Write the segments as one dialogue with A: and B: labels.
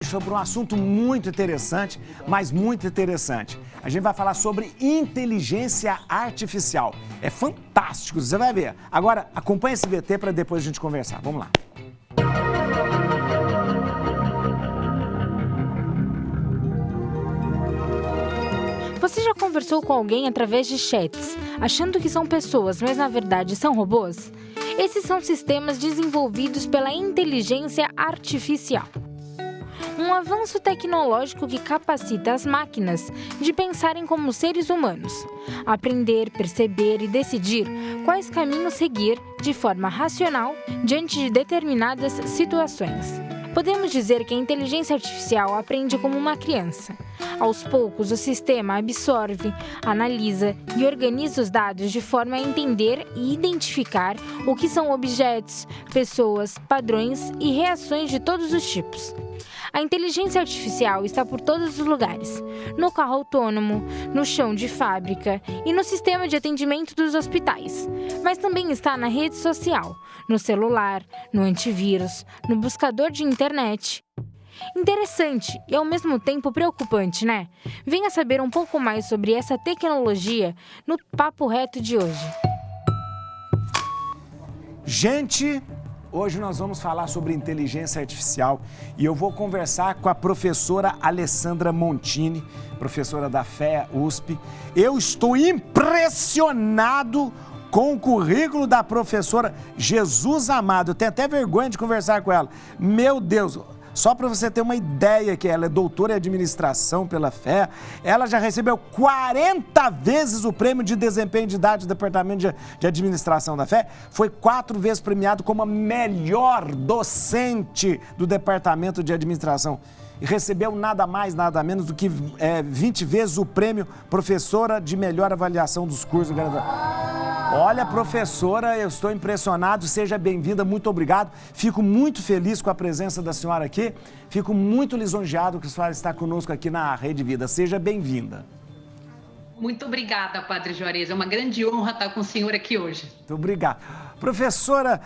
A: Sobre um assunto muito interessante, mas muito interessante. A gente vai falar sobre inteligência artificial. É fantástico, você vai ver. Agora, acompanha esse VT para depois a gente conversar. Vamos lá.
B: Você já conversou com alguém através de chats, achando que são pessoas, mas na verdade são robôs? Esses são sistemas desenvolvidos pela inteligência artificial. Um avanço tecnológico que capacita as máquinas de pensarem como seres humanos, aprender, perceber e decidir quais caminhos seguir de forma racional diante de determinadas situações. Podemos dizer que a inteligência artificial aprende como uma criança. Aos poucos, o sistema absorve, analisa e organiza os dados de forma a entender e identificar o que são objetos, pessoas, padrões e reações de todos os tipos. A inteligência artificial está por todos os lugares, no carro autônomo, no chão de fábrica e no sistema de atendimento dos hospitais, mas também está na rede social, no celular, no antivírus, no buscador de internet. Interessante e ao mesmo tempo preocupante, né? Venha saber um pouco mais sobre essa tecnologia no Papo Reto de hoje.
A: Gente, hoje nós vamos falar sobre inteligência artificial e eu vou conversar com a professora Alessandra Montini, professora da FEA USP. Eu estou impressionado com o currículo da professora. Jesus amado, eu tenho até vergonha de conversar com ela. Meu Deus! Só para você ter uma ideia que ela é doutora em administração pela FEA, ela já recebeu 40 vezes o prêmio de desempenho de idade do Departamento de Administração da FEA, foi 4 vezes premiado como a melhor docente do Departamento de Administração e recebeu nada mais, nada menos do que 20 vezes o prêmio professora de melhor avaliação dos cursos de graduação. Olha, professora, eu estou impressionado, seja bem-vinda, muito obrigado. Fico muito feliz com a presença da senhora aqui, fico muito lisonjeado que a senhora está conosco aqui na Rede Vida. Seja bem-vinda.
C: Muito obrigada, Padre Juarez, é uma grande honra estar com o senhor aqui hoje.
A: Muito obrigado. Professora,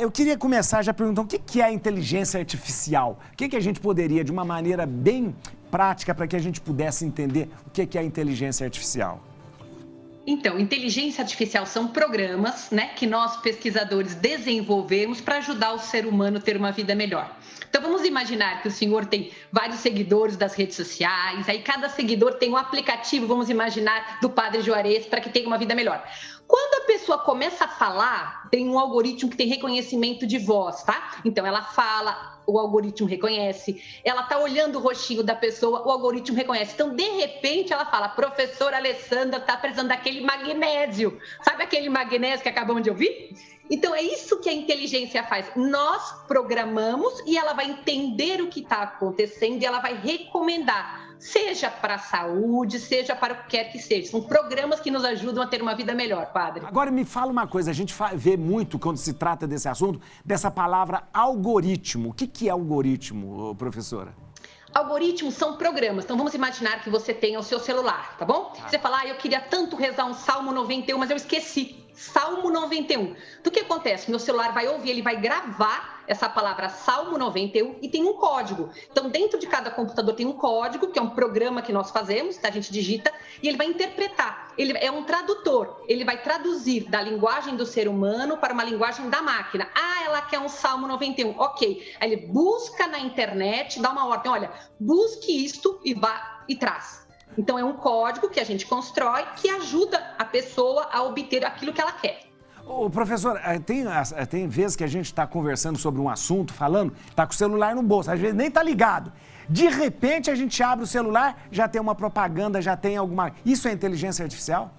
A: eu queria começar já perguntando o que é a inteligência artificial? O que a gente poderia, de uma maneira bem prática, para que a gente pudesse entender o que é a inteligência artificial?
C: Então, inteligência artificial são programas, né, que nós pesquisadores desenvolvemos para ajudar o ser humano a ter uma vida melhor. Então, vamos imaginar que o senhor tem vários seguidores das redes sociais, aí cada seguidor tem um aplicativo, vamos imaginar, do Padre Juarez para que tenha uma vida melhor. Quando a pessoa começa a falar, tem um algoritmo que tem reconhecimento de voz, tá? Então, ela fala, o algoritmo reconhece, ela tá olhando o rostinho da pessoa, o algoritmo reconhece. Então, de repente, ela fala, professora Alessandra tá precisando daquele magnésio. Sabe aquele magnésio que acabamos de ouvir? Então, é isso que a inteligência faz. Nós programamos e ela vai entender o que está acontecendo e ela vai recomendar, seja para a saúde, seja para o que quer que seja. São programas que nos ajudam a ter uma vida melhor, Padre.
A: Agora me fala uma coisa, a gente vê muito quando se trata desse assunto, dessa palavra algoritmo. O que é algoritmo, professora?
C: Algoritmos são programas. Então, vamos imaginar que você tenha o seu celular, tá bom? Você fala, eu queria tanto rezar um Salmo 91, mas eu esqueci. Salmo 91. Do que acontece? Meu celular vai ouvir, ele vai gravar essa palavra Salmo 91 e tem um código. Então, dentro de cada computador tem um código, que é um programa que nós fazemos, a gente digita, e ele vai interpretar. Ele é um tradutor. Ele vai traduzir da linguagem do ser humano para uma linguagem da máquina. Ah, ela quer um Salmo 91. Ok. Aí ele busca na internet, dá uma ordem. Olha, busque isto e vá e traz. Então, é um código que a gente constrói que ajuda a pessoa a obter aquilo que ela quer.
A: Ô, professor, tem vezes que a gente está conversando sobre um assunto, falando, está com o celular no bolso, às vezes nem está ligado. De repente, a gente abre o celular, já tem uma propaganda, já tem alguma... Isso é inteligência artificial?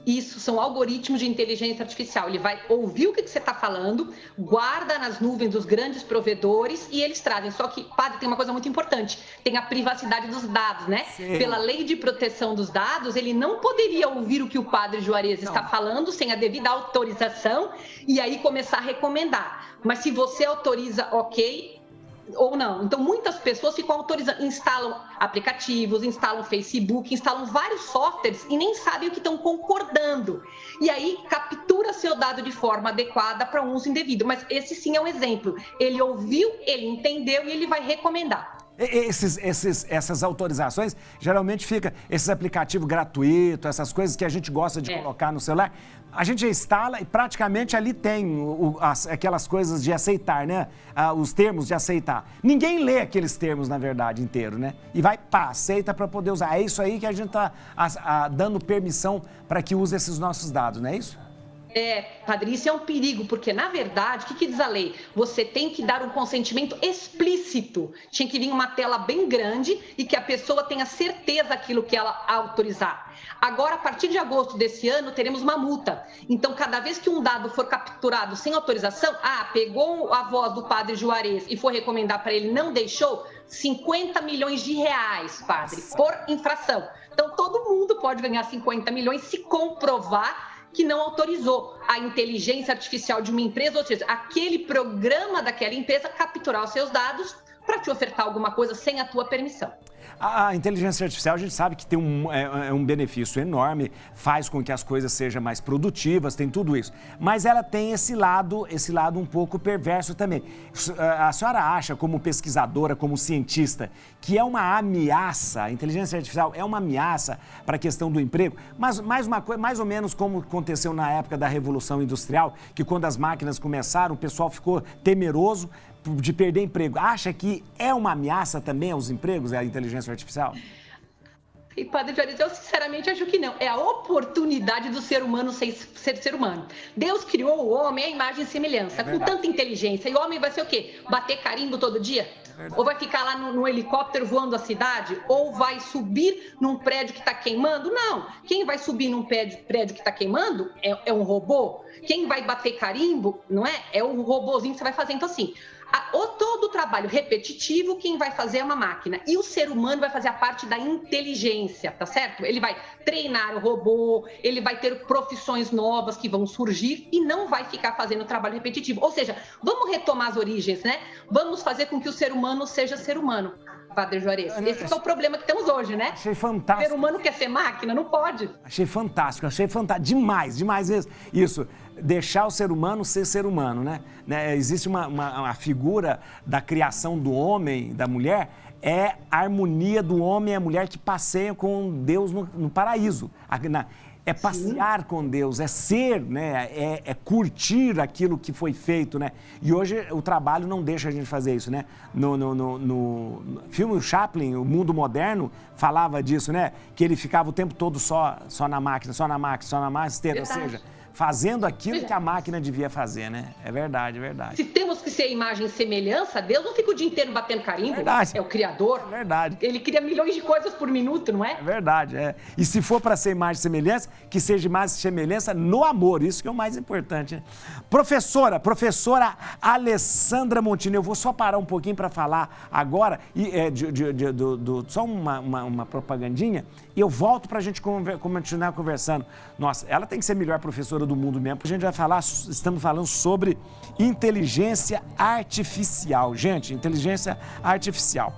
C: Isso, são algoritmos de inteligência artificial. Ele vai ouvir o que você está falando, guarda nas nuvens dos grandes provedores e eles trazem. Só que, Padre, tem uma coisa muito importante, tem a privacidade dos dados, né? Sim. Pela lei de proteção dos dados, ele não poderia ouvir o que o Padre Juarez está falando sem a devida autorização e aí começar a recomendar. Mas se você autoriza, ok, ou não. Então, muitas pessoas ficam autorizando, instalam aplicativos, instalam Facebook, instalam vários softwares e nem sabem o que estão concordando. E aí, captura seu dado de forma adequada para um uso indevido. Mas esse sim é um exemplo. Ele ouviu, ele entendeu e ele vai recomendar.
A: Essas autorizações, geralmente fica esses aplicativos gratuitos, essas coisas que a gente gosta de colocar no celular. A gente instala e praticamente ali tem aquelas coisas de aceitar, né? Os termos de aceitar. Ninguém lê aqueles termos, na verdade, inteiro, né? E vai, pá, aceita para poder usar. É isso aí que a gente está dando permissão para que use esses nossos dados, não é isso?
C: Padre, isso é um perigo, porque, na verdade, o que diz a lei? Você tem que dar um consentimento explícito. Tinha que vir uma tela bem grande e que a pessoa tenha certeza daquilo que ela autorizar. Agora, a partir de agosto desse ano, teremos uma multa. Então, cada vez que um dado for capturado sem autorização, pegou a voz do padre Juarez e for recomendar para ele, não deixou, 50 milhões de reais, padre, por infração. Então, todo mundo pode ganhar 50 milhões se comprovar que não autorizou a inteligência artificial de uma empresa, ou seja, aquele programa daquela empresa capturar os seus dados para te ofertar alguma coisa sem a tua permissão.
A: A inteligência artificial, a gente sabe que tem um benefício enorme, faz com que as coisas sejam mais produtivas, tem tudo isso. Mas ela tem esse lado um pouco perverso também. A senhora acha, como pesquisadora, como cientista, que é uma ameaça, a inteligência artificial é uma ameaça para a questão do emprego? Mas mais ou menos como aconteceu na época da Revolução Industrial, que quando as máquinas começaram, o pessoal ficou temeroso de perder emprego. Acha que é uma ameaça também aos empregos, a inteligência artificial?
C: E, padre Juarez, eu sinceramente acho que não. É a oportunidade do ser humano ser ser humano. Deus criou o homem à imagem e semelhança, com tanta inteligência. E o homem vai ser o quê? Bater carimbo todo dia? Ou vai ficar lá no helicóptero voando a cidade? Ou vai subir num prédio que está queimando? Não. Quem vai subir num prédio que está queimando é um robô. Quem vai bater carimbo, não é? É um robôzinho que você vai fazer. Então, assim, todo o trabalho repetitivo, quem vai fazer é uma máquina. E o ser humano vai fazer a parte da inteligência, tá certo? Ele vai treinar o robô, ele vai ter profissões novas que vão surgir e não vai ficar fazendo trabalho repetitivo. Ou seja, vamos retomar as origens, né? Vamos fazer com que o ser humano seja ser humano. Padre Juarez, esse é o problema que temos hoje, né?
A: Achei fantástico.
C: O ser humano quer ser máquina? Não pode.
A: Achei fantástico. Demais mesmo. Isso, deixar o ser humano ser ser humano, né? Existe uma figura da criação do homem, da mulher, é a harmonia do homem e a mulher que passeiam com Deus no paraíso. É passear com Deus, é ser, né? É curtir aquilo que foi feito, né? E hoje o trabalho não deixa a gente fazer isso, né? No filme o Chaplin, O Mundo Moderno, falava disso, né? Que ele ficava o tempo todo só na máquina, esteira, ou seja, fazendo aquilo que a máquina devia fazer, né? É verdade.
C: Se temos que ser imagem e semelhança, Deus não fica o dia inteiro batendo carimbo.
A: Verdade.
C: É o Criador.
A: É verdade.
C: Ele cria milhões de coisas por minuto, não é?
A: É verdade, E se for para ser imagem e semelhança, que seja imagem e semelhança no amor. Isso que é o mais importante, né? Professora Alessandra Montini, eu vou só parar um pouquinho para falar agora, só uma propagandinha, e eu volto para a gente continuar conversando. Nossa, ela tem que ser a melhor professora do mundo mesmo, porque a gente estamos falando sobre inteligência artificial. Gente, inteligência artificial.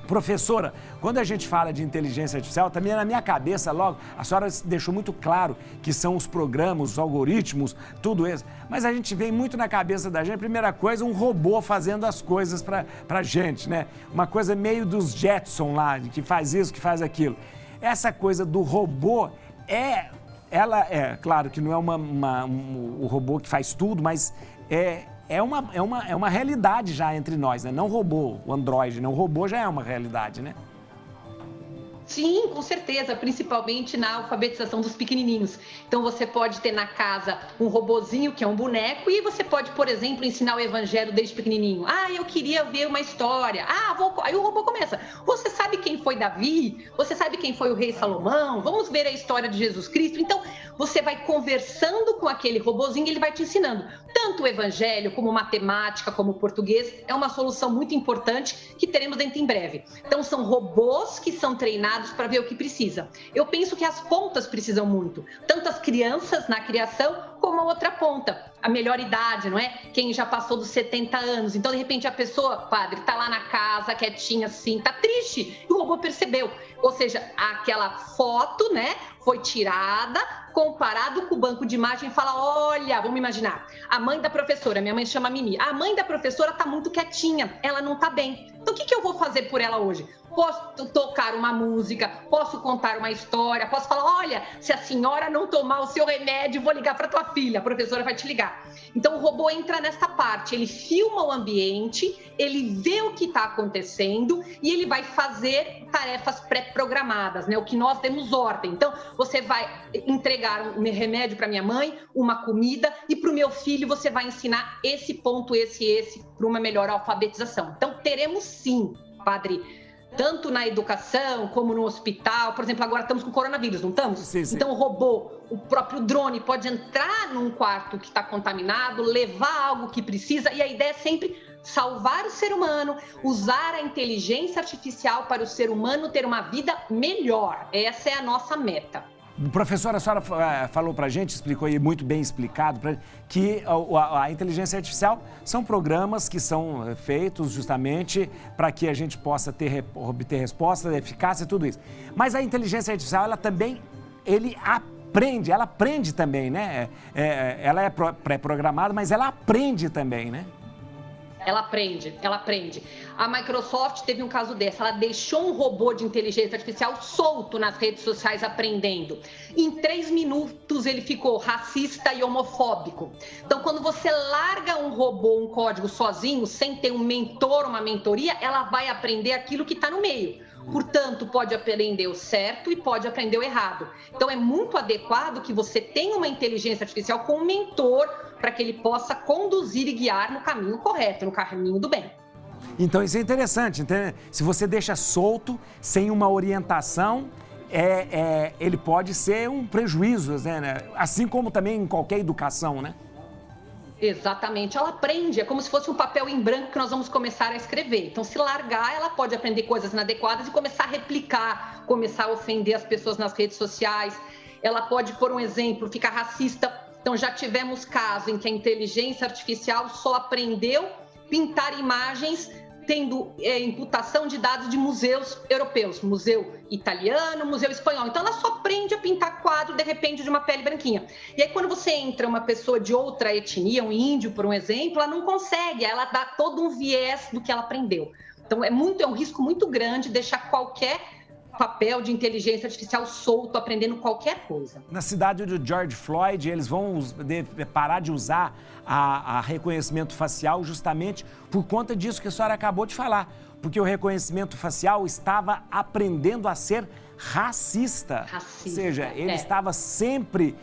A: Professora, quando a gente fala de inteligência artificial, também na minha cabeça logo, a senhora deixou muito claro que são os programas, os algoritmos, tudo isso, mas a gente vem muito na cabeça da gente, primeira coisa, um robô fazendo as coisas pra gente, né? Uma coisa meio dos Jetson lá, que faz isso, que faz aquilo. Essa coisa do robô claro que não é o robô que faz tudo, mas é uma realidade já entre nós, né? Não robô, o Android, né? O robô já é uma realidade, né?
C: Sim, com certeza, principalmente na alfabetização dos pequenininhos. Então, você pode ter na casa um robozinho, que é um boneco, e você pode, por exemplo, ensinar o evangelho desde pequenininho. Eu queria ver uma história. Aí o robô começa. Você sabe quem foi Davi? Você sabe quem foi o rei Salomão? Vamos ver a história de Jesus Cristo? Então, você vai conversando com aquele robozinho e ele vai te ensinando. Tanto o evangelho, como matemática, como português. É uma solução muito importante que teremos dentro em breve. Então, são robôs que são treinados treinados para ver o que precisa. Eu penso que as pontas precisam muito, tanto as crianças na criação, como a outra ponta, a melhor idade, não é? Quem já passou dos 70 anos. Então, de repente, a pessoa, padre, tá lá na casa, quietinha assim, tá triste, e o robô percebeu. Ou seja, aquela foto, né, foi tirada, comparado com o banco de imagem e fala, olha, vamos imaginar, a mãe da professora, minha mãe chama Mimi, a mãe da professora tá muito quietinha, ela não tá bem. Então, o que eu vou fazer por ela hoje? Posso tocar uma música, posso contar uma história, posso falar, olha, se a senhora não tomar o seu remédio, vou ligar para tua filha, a professora vai te ligar. Então, o robô entra nessa parte, ele filma o ambiente, ele vê o que está acontecendo e ele vai fazer tarefas pré-programadas, né? O que nós demos ordem. Então, você vai entregar um remédio para minha mãe, uma comida, e para o meu filho você vai ensinar esse ponto, esse, para uma melhor alfabetização. Então, teremos sim, padre, tanto na educação como no hospital. Por exemplo, agora estamos com coronavírus, não estamos?
A: Sim, sim.
C: Então, o robô, o próprio drone pode entrar num quarto que está contaminado, levar algo que precisa, e a ideia é sempre salvar o ser humano, usar a inteligência artificial para o ser humano ter uma vida melhor. Essa é a nossa meta.
A: Professora, a senhora falou para a gente, explicou aí muito bem explicado, que a inteligência artificial são programas que são feitos justamente para que a gente possa obter respostas, eficácia e tudo isso. Mas a inteligência artificial, ela aprende também, né? Ela é pré-programada, mas ela aprende também, né?
C: Ela aprende. A Microsoft teve um caso desse, ela deixou um robô de inteligência artificial solto nas redes sociais aprendendo. Em 3 minutos ele ficou racista e homofóbico. Então, quando você larga um robô, um código sozinho, sem ter um mentor, uma mentoria, ela vai aprender aquilo que está no meio. Portanto, pode aprender o certo e pode aprender o errado. Então, é muito adequado que você tenha uma inteligência artificial com um mentor para que ele possa conduzir e guiar no caminho correto, no caminho do bem.
A: Então, isso é interessante. Então, se você deixa solto, sem uma orientação, ele pode ser um prejuízo, né? Assim como também em qualquer educação, né?
C: Exatamente, ela aprende, é como se fosse um papel em branco que nós vamos começar a escrever. Então, se largar, ela pode aprender coisas inadequadas e começar a replicar, começar a ofender as pessoas nas redes sociais. Ela pode, por um exemplo, ficar racista. Então, já tivemos casos em que a inteligência artificial só aprendeu pintar imagens tendo imputação de dados de museus europeus, museu italiano, museu espanhol. Então, ela só aprende a pintar quadro, de repente, de uma pele branquinha. E aí, quando você entra uma pessoa de outra etnia, um índio, por um exemplo, ela não consegue, ela dá todo um viés do que ela aprendeu. Então, é um risco muito grande deixar qualquer papel de inteligência artificial solto, aprendendo qualquer coisa.
A: Na cidade do George Floyd, eles vão parar de usar a reconhecimento facial justamente por conta disso que a senhora acabou de falar. Porque o reconhecimento facial estava aprendendo a ser racista. Ou seja, ele estava sempre,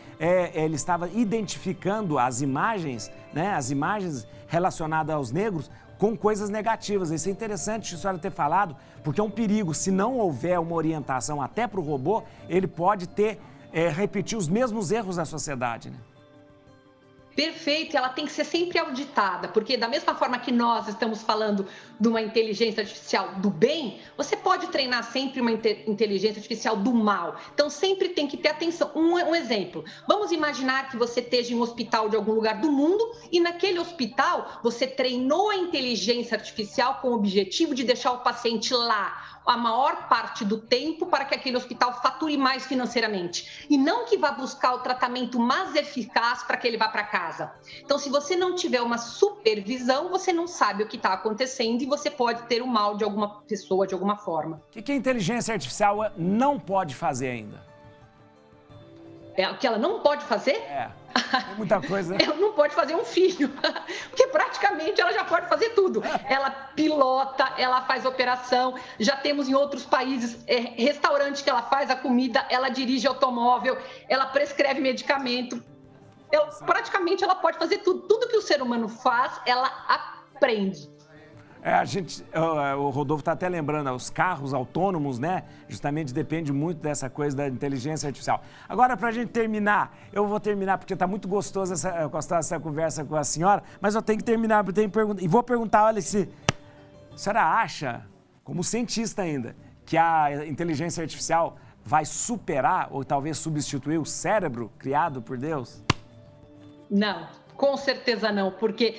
A: ele estava identificando as imagens, né, as imagens relacionadas aos negros com coisas negativas. Isso é interessante a senhora ter falado, porque é um perigo. Se não houver uma orientação até para o robô, ele pode repetir os mesmos erros da sociedade, né?
C: Perfeito, ela tem que ser sempre auditada, porque da mesma forma que nós estamos falando de uma inteligência artificial do bem, você pode treinar sempre uma inteligência artificial do mal. Então, sempre tem que ter atenção. Um exemplo, vamos imaginar que você esteja em um hospital de algum lugar do mundo e naquele hospital você treinou a inteligência artificial com o objetivo de deixar o paciente lá a maior parte do tempo para que aquele hospital fature mais financeiramente e não que vá buscar o tratamento mais eficaz para que ele vá para casa. Então, se você não tiver uma supervisão, você não sabe o que está acontecendo e você pode ter o mal de alguma pessoa de alguma forma.
A: O que a inteligência artificial não pode fazer ainda?
C: O que ela não pode fazer?
A: Tem muita coisa.
C: Ela não pode fazer um filho, porque praticamente ela já pode fazer tudo. Ela pilota, ela faz operação, já temos em outros países restaurante que ela faz a comida, ela dirige automóvel, ela prescreve medicamento. Praticamente ela pode fazer tudo. Tudo que o ser humano faz, ela aprende.
A: O Rodolfo está até lembrando, os carros autônomos, né? Justamente depende muito dessa coisa da inteligência artificial. Agora, para a gente terminar, eu vou terminar porque está muito gostoso essa conversa com a senhora, mas eu tenho que terminar, porque e vou perguntar, olha, se a senhora acha, como cientista ainda, que a inteligência artificial vai superar ou talvez substituir o cérebro criado por Deus?
C: Não, com certeza não, porque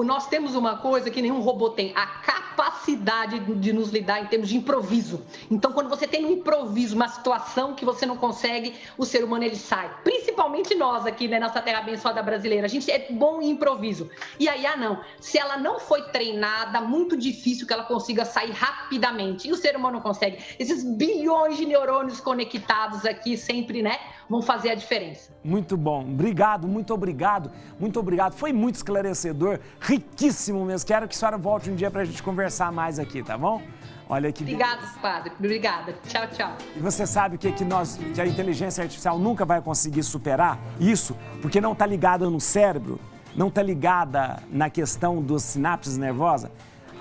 C: nós temos uma coisa que nenhum robô tem, a capacidade de nos lidar em termos de improviso. Então, quando você tem um improviso, uma situação que você não consegue, o ser humano ele sai. Principalmente nós aqui, né, nossa terra abençoada brasileira, a gente é bom em improviso. E a IA não. Se ela não foi treinada, muito difícil que ela consiga sair rapidamente. E o ser humano não consegue. Esses bilhões de neurônios conectados aqui sempre, né, vão fazer a diferença.
A: Muito bom. Obrigado, muito obrigado, muito obrigado. Foi muito esclarecedor, riquíssimo mesmo. Quero que a senhora volte um dia para a gente conversar mais aqui, tá bom? Olha que
C: Obrigada, padre. Obrigada. Tchau, tchau.
A: E você sabe o que a inteligência artificial nunca vai conseguir superar? Isso porque não está ligada no cérebro, não está ligada na questão dos sinapses nervosas.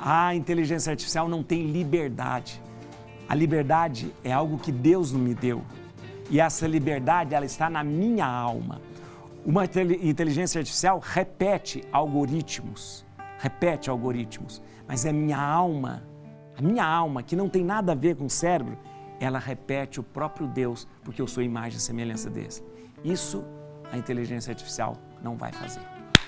A: A inteligência artificial não tem liberdade. A liberdade é algo que Deus não me deu. E essa liberdade, ela está na minha alma. Uma inteligência artificial repete algoritmos, mas é minha alma, a minha alma, que não tem nada a ver com o cérebro, ela repete o próprio Deus, porque eu sou imagem e semelhança dele. Isso a inteligência artificial não vai fazer.